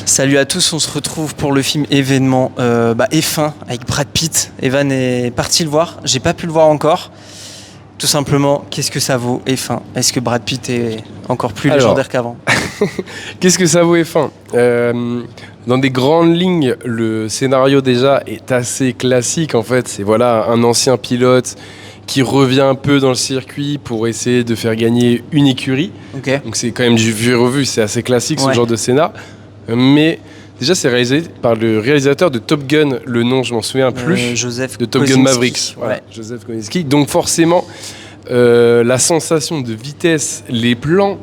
Salut à tous, on se retrouve pour le film événement F1 avec Brad Pitt. Evan est parti le voir, j'ai pas pu le voir encore. Tout simplement, qu'est-ce que ça vaut F1? Est-ce que Brad Pitt est encore plus légendaire qu'avant? Qu'est-ce que ça vaut F1? Dans des grandes lignes, le scénario déjà est assez classique en fait. C'est voilà un ancien pilote qui revient un peu dans le circuit pour essayer de faire gagner une écurie. Ok. Donc c'est quand même du vu et revu, c'est assez classique ce genre de scénar. Mais déjà c'est réalisé par le réalisateur de Top Gun, le nom je m'en souviens plus, Joseph de Top Gun Mavericks. Voilà, Joseph Kosinski. Donc forcément, la sensation de vitesse, les plans,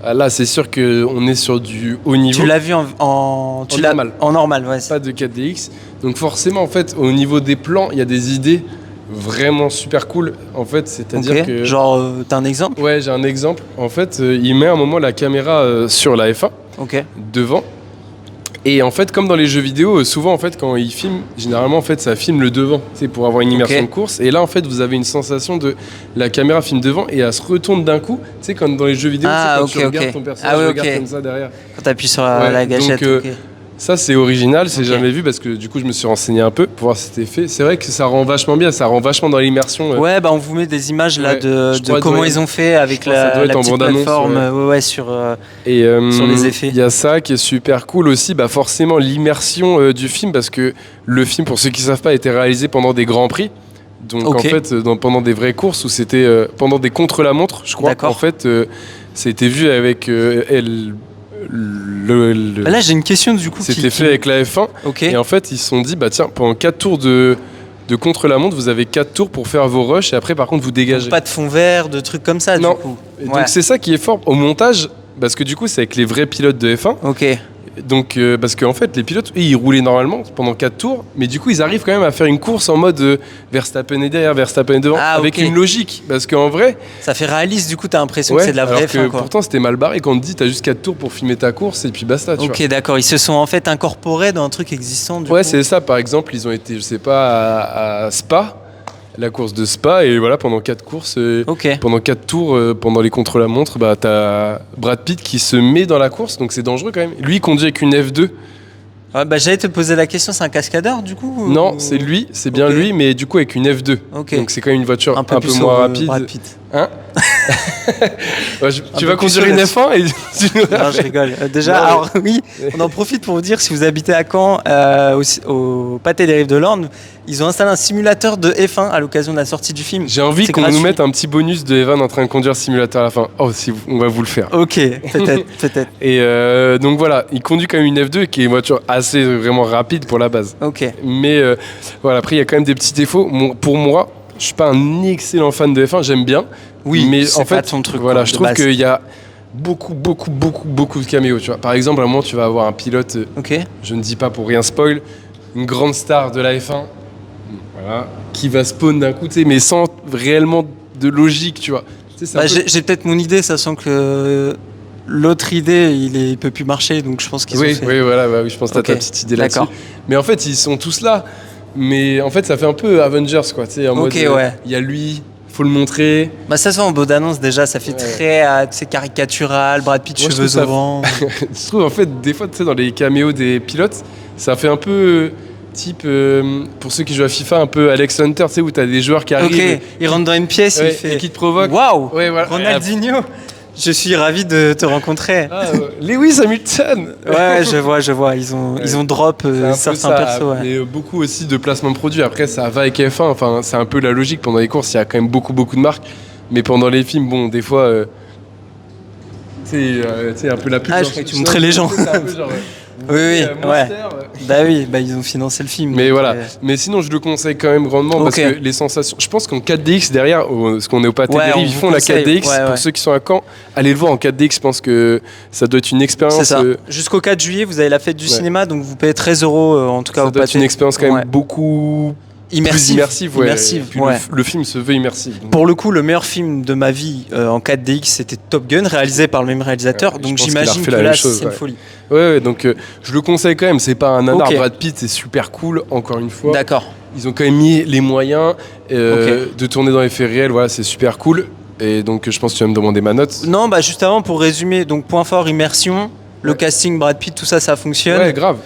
là c'est sûr qu'on est sur du haut niveau. Tu l'as vu en normal. En normal, ouais. Pas de 4DX. Donc forcément en fait au niveau des plans, il y a des idées vraiment super cool en fait, c'est-à-dire que... Genre, t'as un exemple? Ouais, j'ai un exemple. En fait, il met un moment la caméra sur la F1, devant. Et en fait, comme dans les jeux vidéo, souvent en fait quand il filme, généralement en fait ça filme le devant, c'est pour avoir une immersion de course. Et là en fait vous avez une sensation de la caméra filme devant et elle se retourne d'un coup. Tu sais comme dans les jeux vidéo, quand tu regardes ton personnage, regarde comme ça derrière. Quand t'appuies sur la gâchette. Donc, ça c'est original, c'est jamais vu parce que du coup je me suis renseigné un peu pour voir si c'était fait. C'est vrai que ça rend vachement bien, ça rend vachement dans l'immersion. Ouais, on vous met des images là de comment ils ont fait avec la petite plateforme sur les effets. Il y a ça qui est super cool aussi, forcément l'immersion du film parce que le film, pour ceux qui ne savent pas, a été réalisé pendant des grands prix. Donc en fait, pendant des vraies courses où c'était pendant des contre-la-montre, je crois. En fait, ça a été vu avec Là j'ai une question du coup. C'était fait avec la F1 et en fait ils se sont dit tiens, pendant 4 tours de contre-la-montre vous avez 4 tours pour faire vos rushs et après par contre vous dégagez. Donc, pas de fond vert, de trucs comme ça. Non. Du coup. Donc c'est ça qui est fort au montage parce que du coup c'est avec les vrais pilotes de F1. Donc parce qu'en fait les pilotes ils roulaient normalement pendant 4 tours mais du coup ils arrivent quand même à faire une course en mode Verstappen est derrière, Verstappen est devant avec une logique parce qu'en vrai ça fait réaliste, du coup t'as l'impression que c'est de la vraie F1 pourtant c'était mal barré quand on te dit t'as juste 4 tours pour filmer ta course et puis basta tu vois. D'accord, ils se sont en fait incorporés dans un truc existant du coup. C'est ça, par exemple ils ont été je sais pas à Spa, la course de Spa et voilà pendant 4 courses pendant 4 tours pendant les contre-la-montre t'as Brad Pitt qui se met dans la course donc c'est dangereux quand même. Lui il conduit avec une F2. J'allais te poser la question, c'est un cascadeur du coup Non, c'est lui, c'est bien lui mais du coup avec une F2. Donc c'est quand même une voiture un peu moins rapide. Brad Pitt. Hein tu vas conduire une F1 et non, je rigole. Déjà, alors oui, on en profite pour vous dire si vous habitez à Caen, au Pâté des Rives de l'Orne, ils ont installé un simulateur de F1 à l'occasion de la sortie du film. J'ai envie qu'on nous mette un petit bonus de Evan en train de conduire simulateur à la fin. Si on va vous le faire. Ok, peut-être. Et donc voilà, il conduit quand même une F2 qui est une voiture assez vraiment rapide pour la base. Mais voilà, après il y a quand même des petits défauts. Pour moi, je suis pas un excellent fan de F1, j'aime bien. Oui, mais c'est en fait, pas ton truc. Voilà, je trouve qu'il y a beaucoup de caméos. Tu vois. Par exemple, à un moment, tu vas avoir un pilote. Je ne dis pas pour rien spoil, une grande star de la F1. Voilà, qui va spawn d'un coup, mais sans réellement de logique, tu vois. J'ai peut-être mon idée, sachant que l'autre idée, il peut plus marcher, donc je pense qu'ils ont fait... Oui, je pense que t'as ta petite idée là-dessus. Mais en fait, ils sont tous là. Mais en fait, ça fait un peu Avengers, quoi. Tu sais, en mode, il y a lui, faut le montrer. Ça se fait en bande-annonce déjà, ça fait très caricatural, Brad Pitt, cheveux au vent. Je trouve en fait, des fois, tu sais, dans les caméos des pilotes, ça fait un peu type, pour ceux qui jouent à FIFA, un peu Alex Hunter, tu sais, où t'as des joueurs qui arrivent. Il rentre dans une pièce, il fait... Et qui te provoque. Waouh, Ronaldinho. Je suis ravi de te rencontrer. Lewis Hamilton. Je vois. Ils ont drop certains persos. Mais beaucoup aussi de placement de produits. Après, ça va avec F1. Enfin, c'est un peu la logique. Pendant les courses, il y a quand même beaucoup de marques. Mais pendant les films, des fois, c'est un peu la pub. Je crois que tu montrais les gens. C'est un peu genre... ils ont financé le film. Mais voilà. Mais sinon, je le conseille quand même grandement parce que les sensations. Je pense qu'en 4DX derrière, parce qu'on est au Pâté des Rives, ils font la 4DX. Pour ceux qui sont à Caen, allez le voir en 4DX. Je pense que ça doit être une expérience. C'est ça. Jusqu'au 4 juillet, vous avez la fête du cinéma, donc vous payez 13 € en tout cas au Pâté. Ça doit être une expérience quand même beaucoup. Immersive. Le film se veut immersif. Pour le coup, le meilleur film de ma vie en 4DX, c'était Top Gun, réalisé par le même réalisateur. Donc j'imagine que là, c'est une folie. Donc je le conseille quand même. C'est pas un nanar. Brad Pitt, c'est super cool, encore une fois. D'accord. Ils ont quand même mis les moyens de tourner dans les faits réels. Voilà, c'est super cool. Et donc je pense que tu vas me demander ma note. Non, juste avant, pour résumer, donc point fort, immersion. Le casting, Brad Pitt, tout ça, ça fonctionne. Ouais, grave.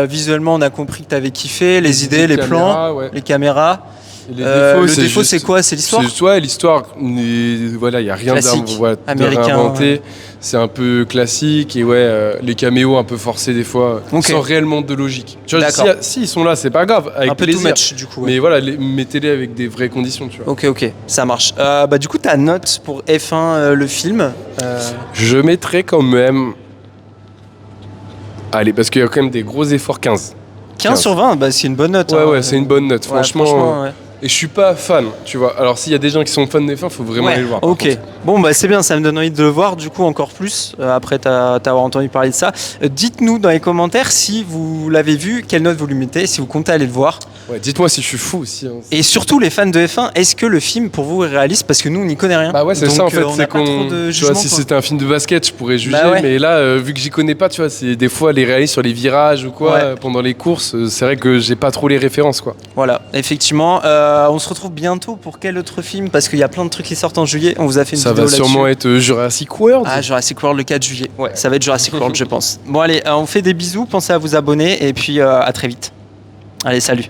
Visuellement, on a compris que t'avais kiffé. Les idées, les plans, les caméras. Les défauts, le défaut, c'est quoi? C'est l'histoire? Ouais, l'histoire, voilà, il n'y a rien de réinventé. Ouais. C'est un peu classique et les caméos un peu forcés des fois, sans réellement de logique. Tu vois, si ils sont là, c'est pas grave, avec un peu plaisir. Too much, du coup. Mais voilà, mettez-les avec des vraies conditions, tu vois. Ok, ça marche. Du coup, ta note pour F1, le film Je mettrais quand même... Allez, parce qu'il y a quand même des gros efforts, 15. 15 sur 20, c'est une bonne note. Ouais, c'est une bonne note. Franchement ouais. Et je suis pas fan, tu vois. Alors s'il y a des gens qui sont fans des F1, faut vraiment aller le voir. Ok. Bon, c'est bien, ça me donne envie de le voir, du coup, encore plus, après t'avoir entendu parler de ça. Dites-nous dans les commentaires si vous l'avez vu, quelle note vous lui mettez, si vous comptez aller le voir. Ouais, dites-moi si je suis fou aussi. Hein. Et surtout, les fans de F1, est-ce que le film, pour vous, est réaliste? Parce que nous, on n'y connaît rien. Bah ouais, c'est ça en fait. C'est qu'on. Tu vois, si c'était un film de basket, je pourrais juger. Mais là, vu que j'y connais pas, tu vois, c'est des fois les réalistes sur les virages ou quoi, pendant les courses, c'est vrai que j'ai pas trop les références, quoi. Voilà, effectivement. On se retrouve bientôt pour quel autre film? Parce qu'il y a plein de trucs qui sortent en juillet. On vous a fait une vidéo là-dessus. Ça va sûrement être Jurassic World. Ah, Jurassic World le 4 juillet. Ouais, ça va être Jurassic World, je pense. Bon, allez, on fait des bisous. Pensez à vous abonner et puis à très vite. Allez, salut.